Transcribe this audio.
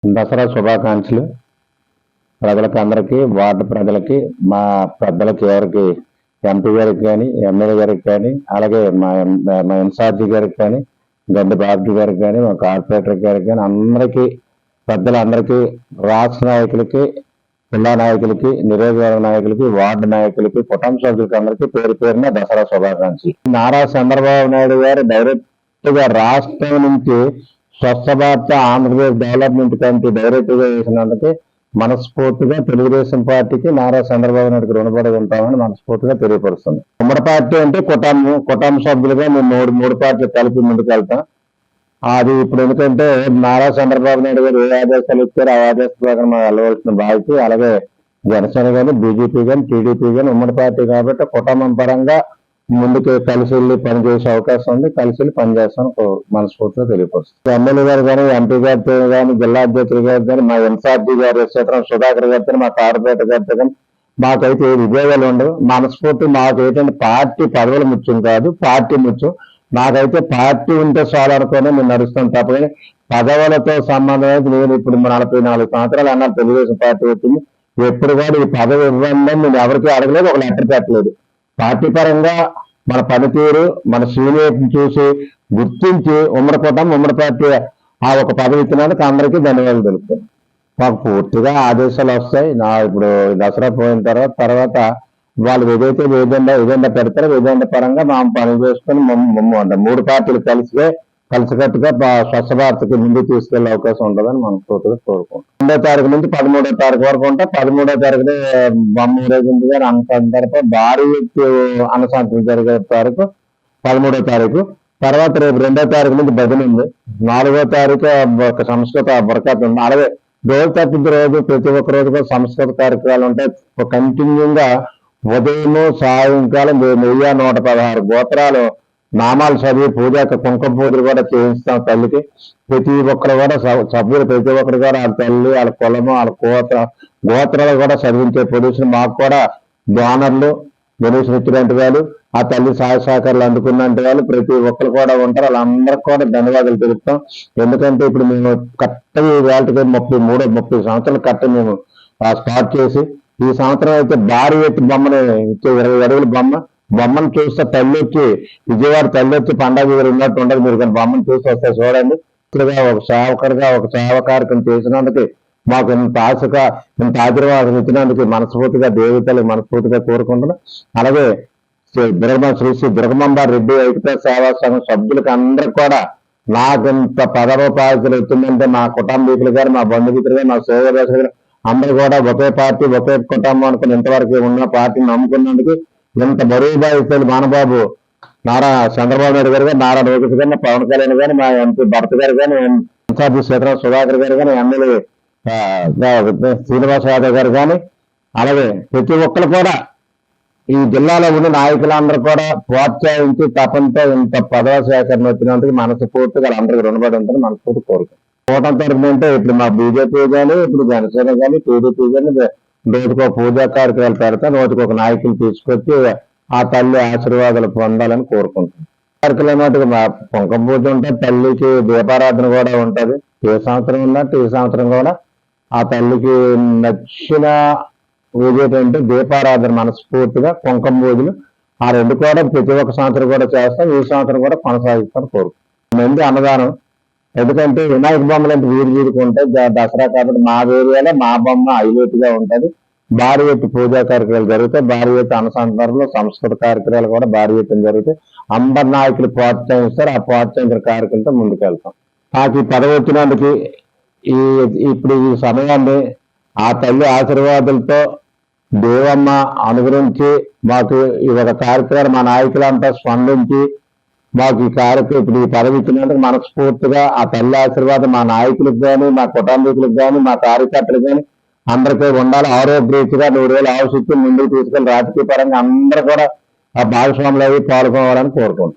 దసరా శుభాకాంక్షలు ప్రజలకు అందరికీ, వార్డు ప్రజలకి, మా పెద్దలకి, ఎవరికి ఎంపీ గారికి కానీ, ఎమ్మెల్యే గారికి కానీ, అలాగే మా ఇన్ఛార్జి గారికి కానీ, గడ్డి బాబు గారికి కానీ, మా కార్పొరేటర్ గారికి కానీ, అందరికీ పెద్దలందరికీ, రాష్ట్ర నాయకులకి, జిల్లా నాయకులకి, నియోజకవర్గ నాయకులకి, వార్డు నాయకులకి, కుటుంబ సభ్యులకి అందరికీ పేరు పేరున దసరా శుభాకాంక్షలు. నారా చంద్రబాబు నాయుడు గారు డైరెక్ట్ గా రాష్ట్రం నుంచి Swachh Bharat Andhra Pradesh development committee director గా వేసినందుకు మనస్ఫూర్తిగా తెలుగుదేశం పార్టీకి, నారా చంద్రబాబు నాయుడుకి రుణపడి ఉంటామని మనస్ఫూర్తిగా తెలియపరుస్తుంది. ఉమ్మడి పార్టీ అంటే కుటుంబ సభ్యులుగా మేము మూడు పార్టీలు కలిపి ముందుకెళ్తాం. అది ఇప్పుడు ఎందుకంటే నారా చంద్రబాబు నాయుడు గారు ఏ ఆదేశాలు ఇచ్చారో ఆ ఆదేశాల ప్రకారం మనం వెళ్ళవలసిన బాధ్యత. అలాగే జనసేన కానీ, బీజేపీ కానీ, టీడీపీ కానీ ఉమ్మడి పార్టీ కాబట్టి కుటుంబం పరంగా ముందుకు కలిసి వెళ్ళి పనిచేసే అవకాశం ఉంది. కలిసి వెళ్ళి పనిచేస్తాను మనస్ఫూర్తిగా తెలియపరుస్తుంది. ఎమ్మెల్యే గారు కానీ, ఎంపీ గారితో కానీ, జిల్లా అధ్యక్షులు గారు కానీ, మా ఇన్ఛార్జి గారు సీతారాం సుధాకర్ గారితో, మా కార్పొరేటర్ గారితో కానీ మాకైతే ఏ విభేదాలు ఉండవు. మనస్ఫూర్తి మాకు ఏంటంటే పార్టీ పదవులు ముఖ్యం కాదు, పార్టీ ముఖ్యం. నాకైతే పార్టీ ఉంటే చాలు అనుకుని నేను నడుస్తాను తప్ప పదవులతో సంబంధం అయితే నేను ఇప్పుడు 44 సంవత్సరాలు అన్నారు తెలుగుదేశం పార్టీ వచ్చింది. ఎప్పుడు కూడా ఈ పదవి ఇవ్వండి నేను ఎవరికి అడగలేదు, ఒక లెటర్ పెట్టలేదు. పార్టీ పరంగా మన పనితీరు, మన సీనియర్ చూసి గుర్తించి ఉమ్మడి పార్టీ ఆ ఒక పదవి ఇచ్చినందుకు అందరికీ ధన్యవాదాలు తెలుపుతాను. మాకు పూర్తిగా ఆదేశాలు వస్తాయి. ఇప్పుడు దసరా పోయిన తర్వాత వాళ్ళు ఏదైతే ఏదైనా పెడతారో ఏదైనా పరంగా మా పని చేసుకుని మూడు పార్టీలు కలిసికట్టుగా స్వచ్ఛ భారత్కి ముందుకు తీసుకెళ్లే అవకాశం ఉంటుందని మనం పూర్తిగా కోరుకుంటాం. 2వ తారీఖు నుంచి 13వ తారీఖు వరకు ఉంటాం. 13వ తారీఖున బొమ్మ ఊరేగింపు గారు అన్నసంతర్పణ భారీ అన్నసంతరణ జరిగే తారీఖు 13వ తారీఖు. తర్వాత రేపు 2వ తారీఖు నుంచి భజన ఉంది. 4వ తారీఖు ఒక సంస్కృత బరకత్ ఉంది. అలాగే రోజు తప్పింది రోజు ప్రతి ఒక్క రోజు కూడా సంస్కృత కార్యక్రమాలు ఉంటాయి. కంటిన్యూగా ఉదయం సాయంకాలం 1116 గోత్రాలు నామాలు చదివి పూజాక కుంకుమ పూజలు కూడా చేయిస్తాం తల్లికి. ప్రతి ఒక్కరు కూడా సభ్యులు ప్రతి ఒక్కరు కూడా వాళ్ళ తల్లి, వాళ్ళ కులము, వాళ్ళ గోత్రాలు కూడా చదివించే పొజిషన్ మాకు కూడా డోనర్లు డొనేషన్ ఇచ్చినట్టు వాళ్ళు, ఆ తల్లి సహాయ సహకారాలు అందుకున్నట్టు వాళ్ళు ప్రతి ఒక్కరు కూడా ఉంటారు. వాళ్ళందరికీ కూడా ధన్యవాదాలు తెలుపుతాం. ఎందుకంటే ఇప్పుడు మేము కరెక్ట్గా వేళకి 30 సంవత్సరాలు కరెక్ట్ మేము స్టార్ట్ చేసి ఈ సంవత్సరం అయితే భారీ ఎత్తి బొమ్మని 20 అడుగుల బొమ్మను చూస్తే తల్లి వచ్చి విజయవాడ తల్లి వచ్చి పండగ దగ్గర ఉన్నట్టు ఉండదు. మీరు కానీ బొమ్మను చూసి వస్తే చూడండి. ఇక్కడగా ఒక సేవ కార్యక్రమం చేసినందుకు మాకు ఇంత ఆశీర్వాదం ఇచ్చినందుకు మనస్ఫూర్తిగా దేవతలు మనస్ఫూర్తిగా కోరుకుంటున్నాం. అలాగే శ్రీ దుర్గమాంబ రెడ్డి ఐక్యతా సేవా సంఘం సభ్యులకు అందరికి కూడా నాకు ఇంత పదవోపాధ్యాయులు వచ్చిందంటే మా కుటుంబీకులు గారు, మా బంధుమిత్రులు గారు, మా సోదరులు గారు అందరూ కూడా ఒకే పార్టీ ఒకే కుటుంబం అనుకుని ఇంతవరకు ఉన్న పార్టీని నమ్ముకున్నందుకు ఇంత బరువు బాధితులు మానబాబు నారా చంద్రబాబు నాయుడు గారు కానీ, నారా లోకేష్ గారిని, పవన్ కళ్యాణ్ గాని, మా ఎంపీ భరత్ గారు కానీ, ఇన్ఛార్జి సీతారాం సుధాకర్ గారు కానీ, ఎమ్మెల్యే శ్రీనివాస యాదవ్ గారు కానీ, అలాగే ప్రతి ఒక్కరు కూడా ఈ జిల్లాలో ఉన్న నాయకులందరూ కూడా ప్రోత్సహించి తపంతో ఇంత పదవ సేకరణ వచ్చినందుకు మనస్ఫూర్తిగా అందరికీ రుణపడి ఉంటుందని మనస్ఫూర్తి కోరుకుంటాం. కూటమి తరఫున అంటే ఇప్పుడు మా బీజేపీ కానీ, ఇప్పుడు జనసేన కానీ, టీడీపీ కానీ రోజుకో పూజా కార్యక్రమాలు పెడతా, రోజుకు ఒక నాయకులు తీసుకొచ్చి ఆ తల్లి ఆశీర్వాదాలు పొందాలని కోరుకుంటాం. కార్యక్రమాలు మా కుంకుమ పూజ ఉంటుంది, తల్లికి దీపారాధన కూడా ఉంటుంది. ఏ సంవత్సరం ఉన్నట్టు ఈ సంవత్సరం కూడా ఆ తల్లికి నచ్చిన పూజ ఏంటంటే దీపారాధన, మనస్ఫూర్తిగా కుంకుమ పూజలు ఆ రెండు కూడా ప్రతి ఒక్క సంవత్సరం కూడా చేస్తాం. ఈ సంవత్సరం కూడా కొనసాగిస్తాను కోరుకుంటాం. అన్నదానం ఎందుకంటే వినాయక బొమ్మలు అంటే వీరికి ఉంటాయి. దసరా కాబట్టి మా ఏరియాలో మా బొమ్మ హైలైట్ గా ఉంటుంది. భారీ ఎత్తు పూజా కార్యక్రమాలు జరుగుతాయి. భారీ ఎత్తు అన్నసంతరణలో సంస్కృత కార్యక్రమాలు కూడా భారీ ఎత్తున జరుగుతాయి. అందరు నాయకులు ప్రోత్సహిస్తారు. ఆ ప్రోత్సహించిన కార్యక్రమంతో ముందుకెళ్తాం. నాకు ఈ పదవి వచ్చినందుకు ఇప్పుడు ఈ సమయాన్ని ఆ తల్లి ఆశీర్వాదాలతో దేవమ్మ అనుగ్రహించి మాకు ఈ ఒక కార్యక్రమం మా నాయకులంతా స్పందించి మాకు ఈ కార్యక్రమం ఇప్పుడు ఈ పదవి ఇచ్చినందుకు మనస్ఫూర్తిగా ఆ తల్లి ఆశీర్వాదం మా నాయకులకు కానీ, మా కుటుంబీకులకు కానీ, మా కార్యకర్తలకు కానీ అందరికీ ఉండాలి. ఆరోగ్యరీతిగా 100 వేల ఆవశ్యకత ముందుకు తీసుకెళ్లి రాజకీయ పరంగా అందరూ కూడా ఆ భాగస్వాములు అవి పాల్గొనాలని కోరుకుంటున్నాం.